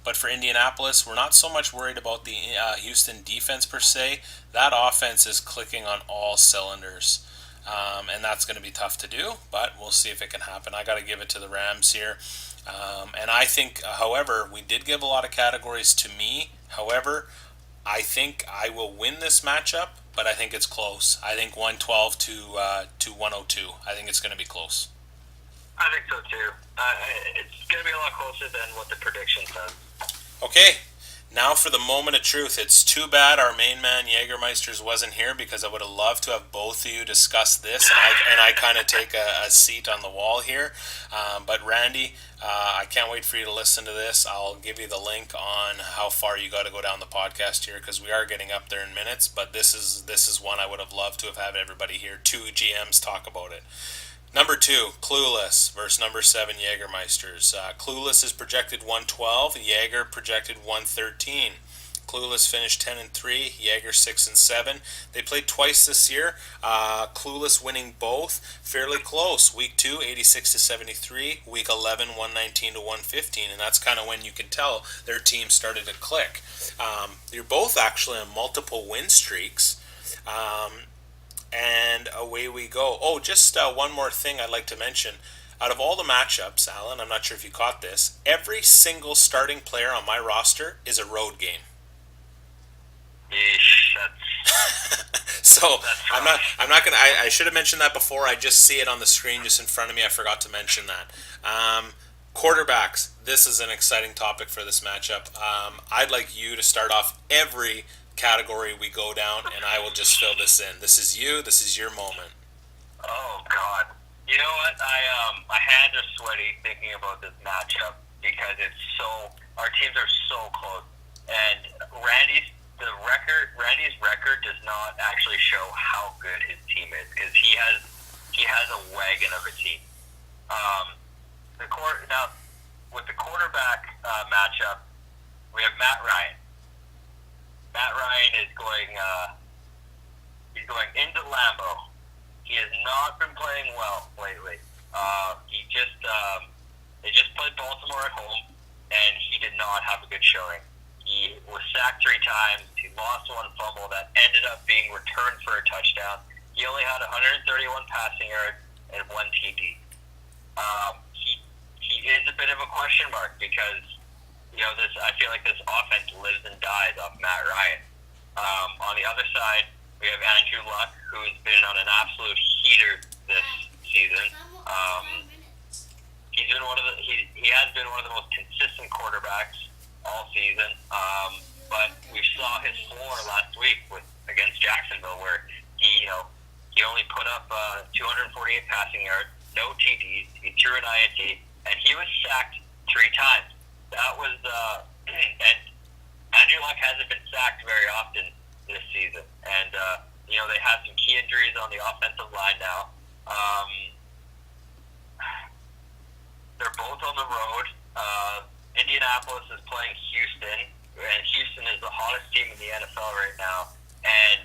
But for Indianapolis, we're not so much worried about the Houston defense per se. That offense is clicking on all cylinders. And that's going to be tough to do, but we'll see if it can happen. I got to give it to the Rams here. And I think, however, we did give a lot of categories to me. However, I think I will win this matchup, but I think it's close. I think 112 to 102. I think it's going to be close. I think so too. It's going to be a lot closer than what the prediction says. Okay. Now for the moment of truth. It's too bad our main man Jägermeisters wasn't here because I would have loved to have both of you discuss this, and I kind of take a seat on the wall here. But Randy, I can't wait for you to listen to this. I'll give you the link on how far you got to go down the podcast here because we are getting up there in minutes. But this is one I would have loved to have had everybody here. 2 GMs talk about it. Number 2, Clueless versus number 7, Jägermeisters. Clueless is projected 112. Jäger projected 113. Clueless finished 10-3. Jäger 6-7. They played twice this year. Clueless winning both, fairly close. Week 2, 86-73. Week 11, 119-115. And that's kind of when you can tell their team started to click. You're both actually on multiple win streaks. And away we go. Oh, just one more thing I'd like to mention. Out of all the matchups, Alan, I'm not sure if you caught this, every single starting player on my roster is a road game. Yeesh, so I'm not gonna. I should have mentioned that before. I just see it on the screen just in front of me. I forgot to mention that. Quarterbacks. This is an exciting topic for this matchup. I'd like you to start off every category we go down, and I will just fill this in. This is you. This is your moment. Oh God! You know what? My hands are sweaty thinking about this matchup because our teams are so close, and Randy's record does not actually show how good his team is because he has a wagon of a team. Now with the quarterback matchup, we have Matt Ryan. Matt Ryan is he's going into Lambeau. He has not been playing well lately. They just played Baltimore at home, and he did not have a good showing. He was sacked 3 times. He lost 1 fumble that ended up being returned for a touchdown. He only had 131 passing yards and 1 TD. He is a bit of a question mark because I feel like this offense lives and dies off Matt Ryan. On the other side, we have Andrew Luck, who's been on an absolute heater this season. He has been one of the most consistent quarterbacks all season. But we saw his floor last week against Jacksonville, where he only put up 248 passing yards, no TDs. He threw an INT, and he was sacked 3 times. That was and Andrew Luck hasn't been sacked very often this season, and they have some key injuries on the offensive line now. They're both on the road. Indianapolis is playing Houston, and Houston is the hottest team in the NFL right now. And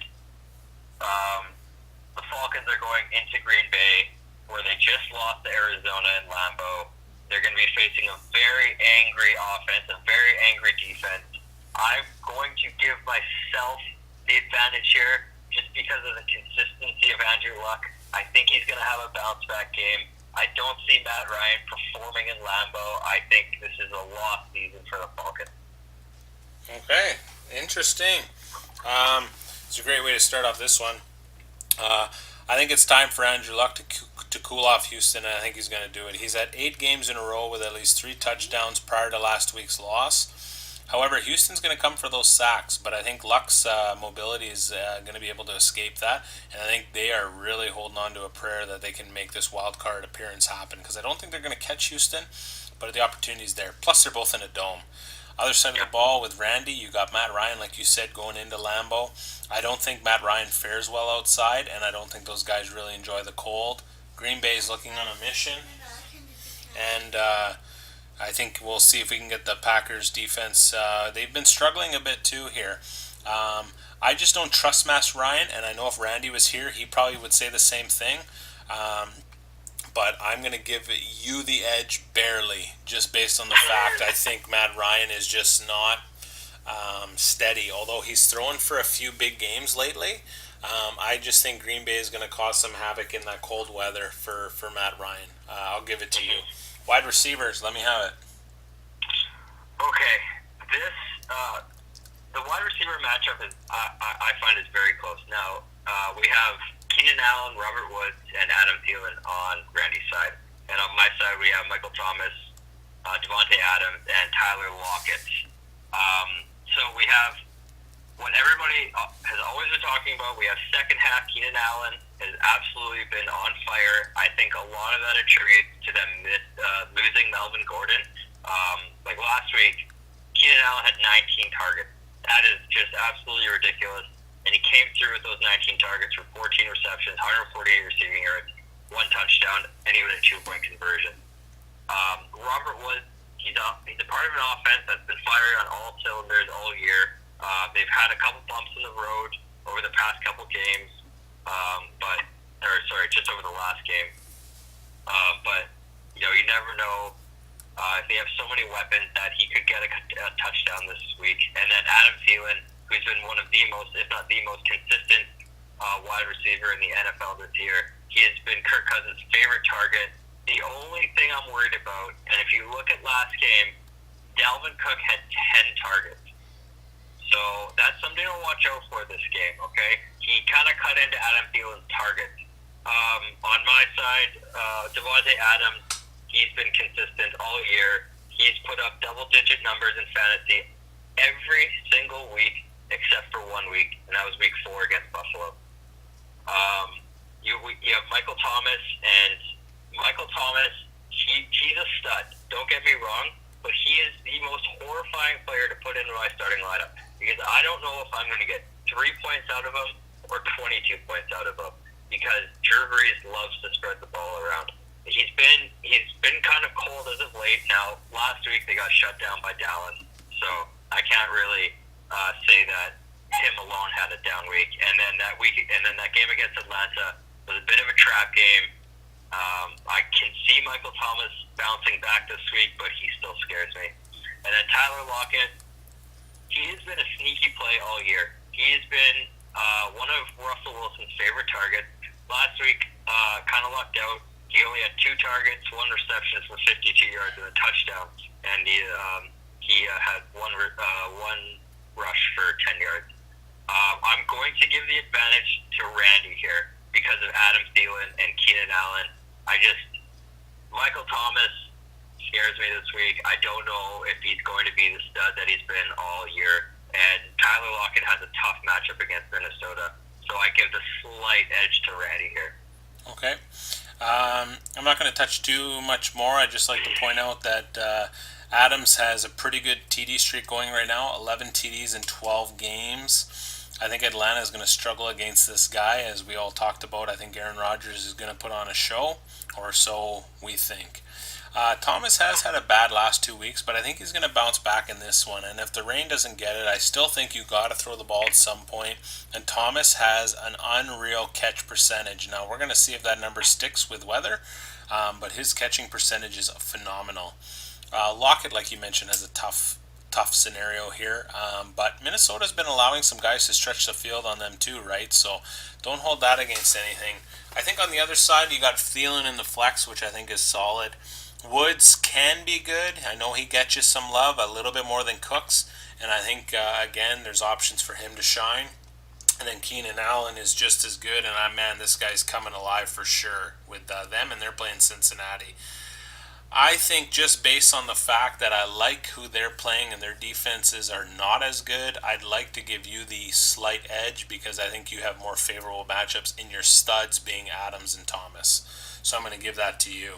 the Falcons are going into Green Bay, where they just lost to Arizona and Lambeau. They're going to be facing a very angry offense, a very angry defense. I'm going to give myself the advantage here just because of the consistency of Andrew Luck. I think he's going to have a bounce-back game. I don't see Matt Ryan performing in Lambeau. I think this is a lost season for the Falcons. Okay, interesting. It's a great way to start off this one. I think it's time for Andrew Luck to cool off Houston, and I think he's going to do it. He's had 8 games in a row with at least 3 touchdowns prior to last week's loss. However, Houston's going to come for those sacks, but I think Luck's mobility is going to be able to escape that, and I think they are really holding on to a prayer that they can make this wild card appearance happen, because I don't think they're going to catch Houston, but the opportunity's there. Plus, they're both in a dome. Other side of the ball with Randy, you got Matt Ryan, like you said, going into Lambeau. I don't think Matt Ryan fares well outside, and I don't think those guys really enjoy the cold. Green Bay is looking on a mission, and I think we'll see if we can get the Packers defense. They've been struggling a bit too here. I just don't trust Matt Ryan, and I know if Randy was here, he probably would say the same thing. But I'm going to give you the edge barely, just based on the fact I think Matt Ryan is just not steady. Although he's thrown for a few big games lately, I just think Green Bay is going to cause some havoc in that cold weather for Matt Ryan. I'll give it to you. Wide receivers, let me have it. Okay, the wide receiver matchup is I find is very close. Now we have Keenan Allen, Robert Woods, and Adam Thielen on Randy's side, and on my side we have Michael Thomas, Devontae Adams, and Tyler Lockett. So we have what everybody has always been talking about. We have second half. Keenan Allen has absolutely been on fire. I think a lot of that attributes to them losing Melvin Gordon. Like last week, Keenan Allen had 19 targets. That is just absolutely ridiculous. And he came through with those 19 targets for 14 receptions, 148 receiving yards, 1 touchdown, and even a 2-point conversion. Robert Woods, he's a part of an offense that's been firing on all cylinders all year. They've had a couple bumps in the road over the past couple games, just over the last game. But you never know. If they have so many weapons that he could get a touchdown this week. And then Adam Thielen, who's been one of the most, if not the most consistent wide receiver in the NFL this year. He has been Kirk Cousins' favorite target. The only thing I'm worried about, and if you look at last game, Dalvin Cook had 10 targets. So that's something to watch out for this game, okay? He kind of cut into Adam Thielen's targets. On my side, Devontae Adams, he's been consistent all year. He's put up double-digit numbers in fantasy every single week except for 1 week, and that was week 4 against Buffalo. You have Michael Thomas, and Michael Thomas, he's a stud. Don't get me wrong, but he is the most horrifying player to put into my starting lineup because I don't know if I'm going to get 3 points out of him or 22 points out of him because Drew Brees loves to spread the ball around. He's been kind of cold as of late. Now, last week they got shut down by Dallas, so I can't really say that him alone had a down week. And then that game against Atlanta was a bit of a trap game. I can see Michael Thomas bouncing back this week, but he still scares me. And then Tyler Lockett, he has been a sneaky play all year. He has been one of Russell Wilson's favorite targets. Last week, kind of lucked out. He only had 2 targets, 1 reception for 52 yards and a touchdown, and he had one rush for 10 yards. I'm going to give the advantage to Randy here because of Adam Thielen and Keenan Allen. Michael Thomas scares me this week. I don't know if he's going to be the stud that he's been all year, and Tyler Lockett has a tough matchup against Minnesota, so I give the slight edge to Randy here. Okay. I'm not going to touch too much more. I just like to point out that Adams has a pretty good TD streak going right now, 11 TDs in 12 games. I think Atlanta is going to struggle against this guy, as we all talked about. I think Aaron Rodgers is going to put on a show, or so we think. Thomas has had a bad last 2 weeks, but I think he's going to bounce back in this one. And if the rain doesn't get it, I still think you got to throw the ball at some point. And Thomas has an unreal catch percentage. Now we're going to see if that number sticks with weather, but his catching percentage is phenomenal. Lockett, like you mentioned, has a tough scenario here. But Minnesota's been allowing some guys to stretch the field on them too, right? So don't hold that against anything. I think on the other side, you got Thielen in the flex, which I think is solid. Woods can be good. I know he gets you some love, a little bit more than Cooks. And I think, again, there's options for him to shine. And then Keenan Allen is just as good. And man, this guy's coming alive for sure with them, and they're playing Cincinnati. I think just based on the fact that I like who they're playing and their defenses are not as good, I'd like to give you the slight edge because I think you have more favorable matchups in your studs being Adams and Thomas. So I'm going to give that to you.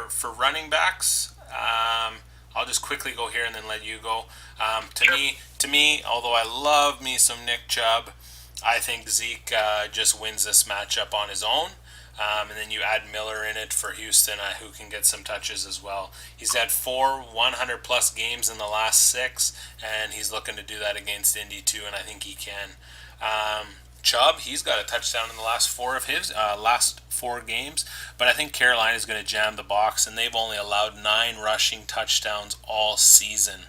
For running backs, I'll just quickly go here and then let you go. To me, although I love me some Nick Chubb, I think Zeke just wins this matchup on his own. And then you add Miller in it for Houston, who can get some touches as well. He's had 4 100-plus games in the last 6, and he's looking to do that against Indy too, and I think he can. Chubb, he's got a touchdown in the last 4 games, but I think Carolina is going to jam the box, and they've only allowed 9 rushing touchdowns all season.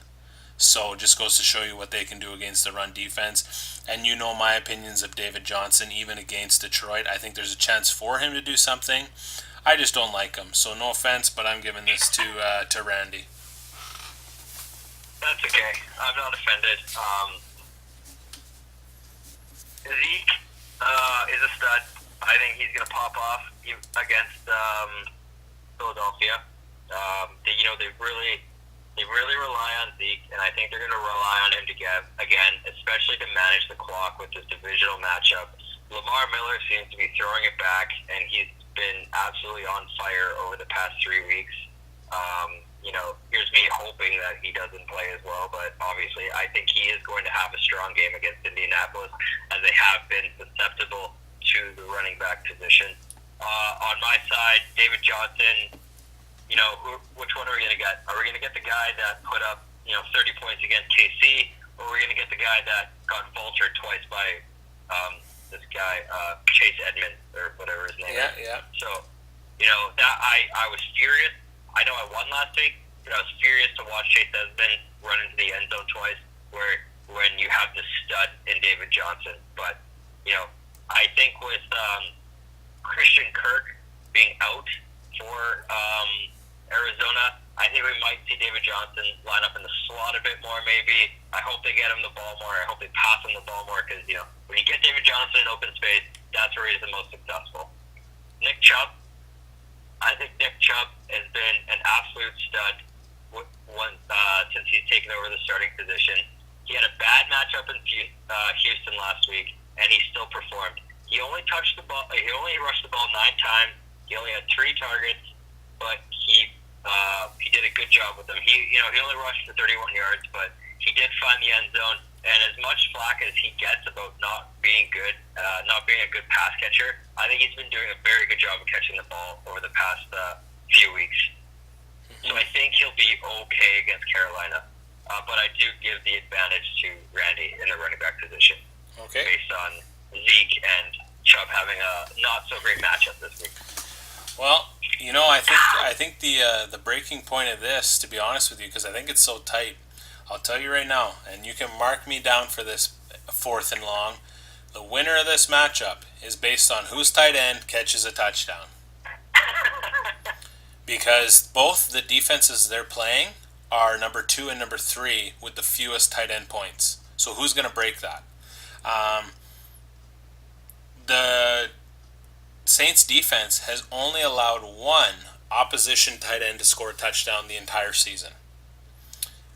So it just goes to show you what they can do against the run defense. And you know my opinions of David Johnson, even against Detroit. I think there's a chance for him to do something. I just don't like him. So no offense, but I'm giving this to Randy. That's okay. I'm not offended. Zeke is a stud. I think he's going to pop off against Philadelphia. They really rely on Zeke, and I think they're going to rely on him to get, again, especially to manage the clock with this divisional matchup. Lamar Miller seems to be throwing it back, and he's been absolutely on fire over the past 3 weeks. Here's me hoping that he doesn't play as well, but obviously I think he is going to have a strong game against Indianapolis, as they have been susceptible to the running back position. On my side, David Johnson, which one are we going to get? Are we going to get the guy that put up, 30 points against KC, or are we going to get the guy that got vultured twice by this guy, Chase Edmonds, or whatever his name is? Yeah. So, that I was furious. I know I won last week, but I was furious to watch Chase Edmonds run into the end zone twice, when you have the stud in David Johnson. But, I think with Christian Kirk being out for Arizona, I think we might see David Johnson line up in the slot a bit more, maybe. I hope they get him the ball more. I hope they pass him the ball more because, when you get David Johnson in open space, that's where he's the most successful. Nick Chubb, I think Nick Chubb has been an absolute stud since he's taken over the starting position. He had a bad matchup in Houston last week, and he still performed. He only touched the ball. He only rushed the ball 9 times. He only had 3 targets, but he did a good job with them. He only rushed for 31 yards, but he did find the end zone. And as much flack as he gets about not being good, not being a good pass catcher, I think he's been doing a very good job of catching the ball over the past few weeks. So I think he'll be okay against Carolina. But I do give the advantage to Randy in the running back position. Okay. Based on Zeke and Chubb having a not so great matchup this week. Well, I think the breaking point of this, to be honest with you, because I think it's so tight, I'll tell you right now, and you can mark me down for this 4th and long. The winner of this matchup is based on whose tight end catches a touchdown. Because both the defenses they're playing are number 2 and number 3 with the fewest tight end points. So who's going to break that? The Saints defense has only allowed 1 opposition tight end to score a touchdown the entire season.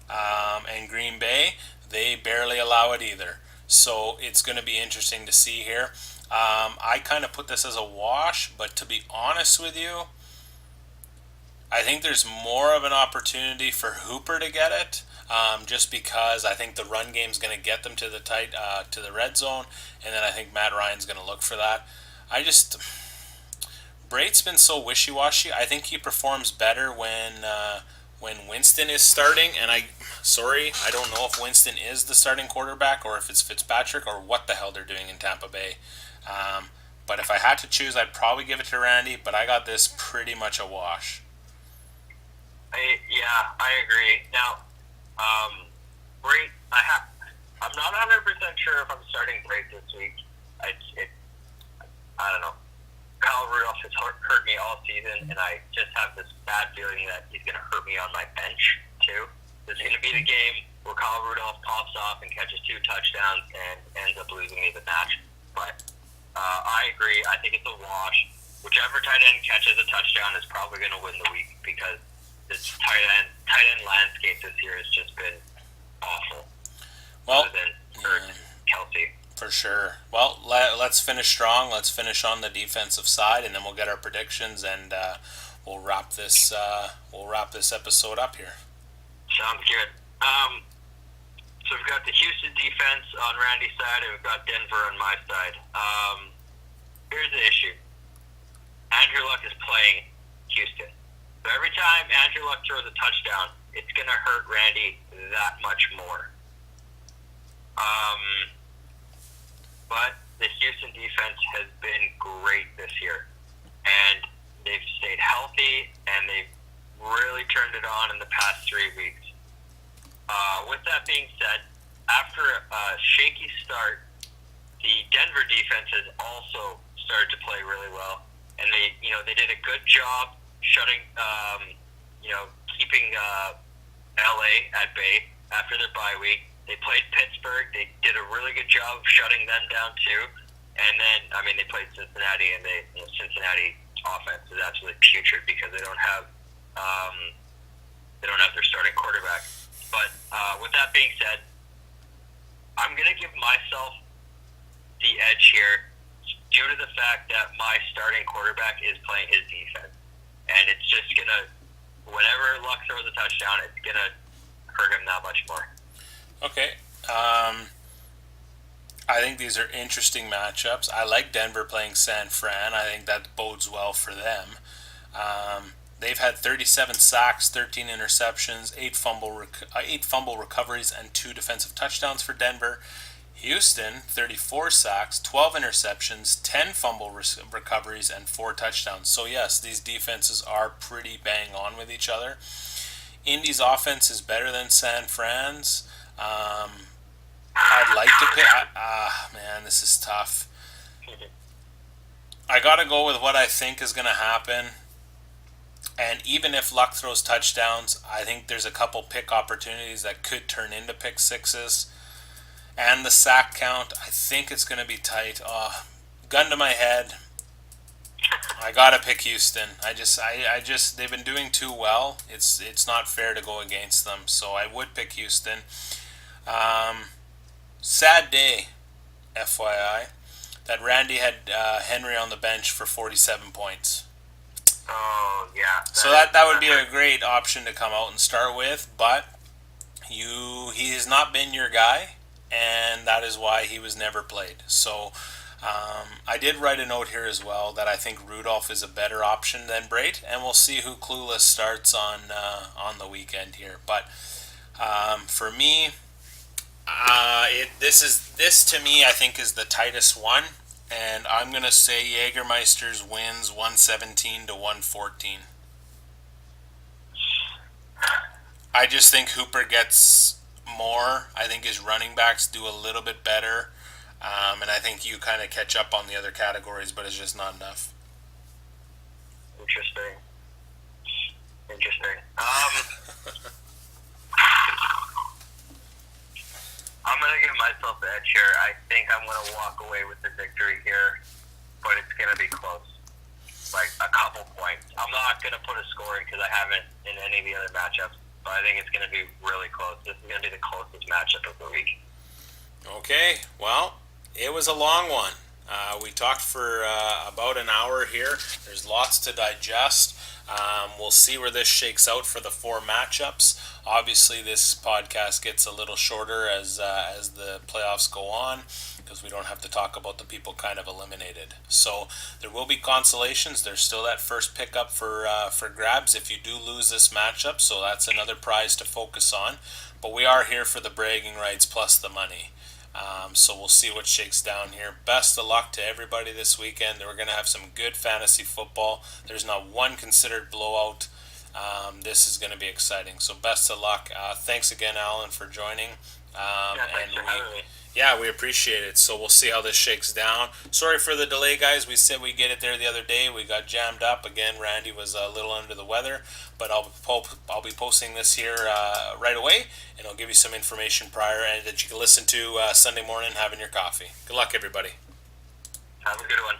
And Green Bay, they barely allow it either. So it's going to be interesting to see here. I kind of put this as a wash, but to be honest with you, I think there's more of an opportunity for Hooper to get it, just because I think the run game's going to get them to the red zone, and then I think Matt Ryan's going to look for that. I just Brate's been so wishy washy. I think he performs better when Winston is starting, and I don't know if Winston is the starting quarterback or if it's Fitzpatrick or what the hell they're doing in Tampa Bay. Um, but if I had to choose, I'd probably give it to Randy. But I got this pretty much a wash. Yeah, I agree. Now, Brate, I'm not 100% sure if I'm starting Brate this week. I don't know. Kyle Rudolph has hurt me all season, and I just have this bad feeling that he's going to hurt me on my bench, too. This is going to be the game where Kyle Rudolph pops off and catches 2 touchdowns and ends up losing me the match. But I agree. I think it's a wash. Whichever tight end catches a touchdown is probably going to win the week because this tight end landscape this year has just been awful. Well, other than Kelsey. For sure. Well, let's finish strong. Let's finish on the defensive side, and then we'll get our predictions, and we'll wrap this episode up here. Sounds good. So we've got the Houston defense on Randy's side, and we've got Denver on my side. Here's the issue. Andrew Luck is playing Houston. So every time Andrew Luck throws a touchdown, it's going to hurt Randy that much more. But the Houston defense has been great this year. And they've stayed healthy, and they've really turned it on in the past 3 weeks. With that being said, after a shaky start, the Denver defense has also started to play really well. And they did a good job shutting, keeping LA at bay after their bye week. They played Pittsburgh. They did a really good job of shutting them down too. And then, they played Cincinnati, and Cincinnati offense is absolutely putrid because they don't have their starting quarterback. But with that being said, I'm going to give myself the edge here due to the fact that my starting quarterback is playing his defense. And it's just going to, whenever Luck throws a touchdown, it's going to hurt him that much more. Okay. I think these are interesting matchups. I like Denver playing San Fran. I think that bodes well for them. They've had 37 sacks, 13 interceptions, 8 fumble recoveries, and 2 defensive touchdowns for Denver. Houston, 34 sacks, 12 interceptions, 10 fumble recoveries, and 4 touchdowns. So yes, these defenses are pretty bang on with each other. Indy's offense is better than San Fran's. I'd like to pick. Man, this is tough. I gotta go with what I think is gonna happen. And even if Luck throws touchdowns, I think there's a couple pick opportunities that could turn into pick sixes. And the sack count, I think it's gonna be tight. Gun to my head, I gotta pick Houston. I just they've been doing too well. It's not fair to go against them, so I would pick Houston. Sad day, FYI, that Randy had Henry on the bench for 47 points. Oh yeah. So that would be a great option to come out and start with, but he has not been your guy, and that is why he was never played. So. I did write a note here as well that I think Rudolph is a better option than Brate, and we'll see who clueless starts on the weekend here. But for me, this to me I think is the tightest one, and I'm gonna say Jägermeister's wins 117 to 114. I just think Hooper gets more. I think his running backs do a little bit better. And I think you kind of catch up on the other categories, but it's just not enough. Interesting. I'm going to give myself the edge here. I think I'm going to walk away with the victory here, but it's going to be close. Like a couple points. I'm not going to put a scoring because I haven't in any of the other matchups, but I think it's going to be really close. This is going to be the closest matchup of the week. Okay, well, it was a long one. We talked for about an hour here. There's lots to digest. We'll see where this shakes out for the four matchups. Obviously, this podcast gets a little shorter as the playoffs go on because we don't have to talk about the people kind of eliminated. So there will be consolations. There's still that first pickup for grabs if you do lose this matchup. So that's another prize to focus on. But we are here for the bragging rights plus the money. So we'll see what shakes down here. Best of luck to everybody this weekend. We're going to have some good fantasy football. There's not one considered blowout. This is going to be exciting. So best of luck. Thanks again, Alan, for joining. Thanks for having me. Yeah, we appreciate it. So we'll see how this shakes down. Sorry for the delay, guys. We said we'd get it there the other day. We got jammed up. Again, Randy was a little under the weather. But I'll be posting this here right away, and I'll give you some information prior and that you can listen to Sunday morning having your coffee. Good luck, everybody. Have a good one.